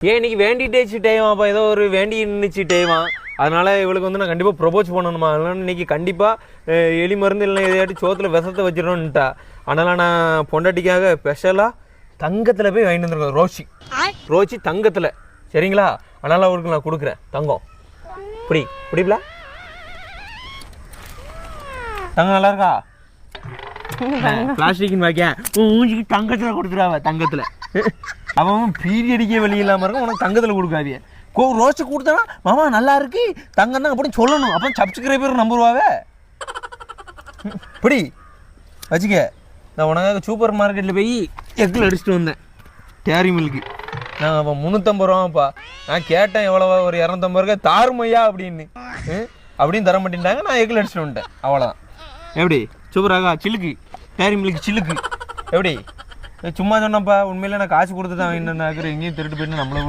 ஏன் இன்னைக்கு வேண்டிட்டேச்சு டைமாப்பா, ஏதோ ஒரு வேண்டி நின்றுச்சு டைமா. அதனால இவளுக்கு வந்து நான் கண்டிப்பாக ப்ரொபோஸ் பண்ணணுமா. அதனால இன்னைக்கு கண்டிப்பாக எலி மருந்து இல்லை எதையாட்டி சோத்தில் விஷத்தை வச்சிடணுன்ட்டா. அதனால நான் பொண்டாட்டிக்காக ஸ்பெஷலாக தங்கத்தில் போய் வாங்கிட்டு வந்துருக்கேன். ரோச்சி தங்கத்தில், சரிங்களா? அதனால அவளுக்கு நான் கொடுக்குறேன் தங்கம். பிடிப்பல தங்கம் நல்லா இருக்கா? பிளாஸ்டிக்னு வைக்க ஊஞ்சிக்கு தங்கத்தில் கொடுத்துருவா. தங்கத்தில் அவன் பீரியடிக்க வெளி இல்லாமல் இருக்கும், உனக்கு தங்கத்தில் கொடுக்காதிய. ரோஸு கொடுத்தனா மாமா நல்லா இருக்கு தங்கம் தான் அப்படின்னு சொல்லணும். அப்போ சப்ஸ்கிரைபர் நம்புருவாவே. இப்படி வச்சுக்க. நான் உனக்காக சூப்பர் மார்க்கெட்டில் போய் எக்கில் அடிச்சுட்டு வந்தேன் டேரி மில்க்கு. நான் அப்போ 350 ரூபாப்பா. நான் கேட்டேன் எவ்வளோவா, ஒரு 250 ரூபாய் தாருமையா அப்படின்னு. அப்படின்னு தர மாட்டேன்ட்டாங்க. நான் எக்கில் அடிச்சுட்டு வந்துட்டேன், அவ்வளோதான். எப்படி சூப்பராகா? சில்லுக்கு டேரி மில்க்கு சில்லுக்கு எப்படி? சும்மா சொன்னப்பா, உண்மையில நான் காசு கொடுத்து தான் வாங்கிட்டு எங்கேயும் திருட்டு போயிட்டு நம்மள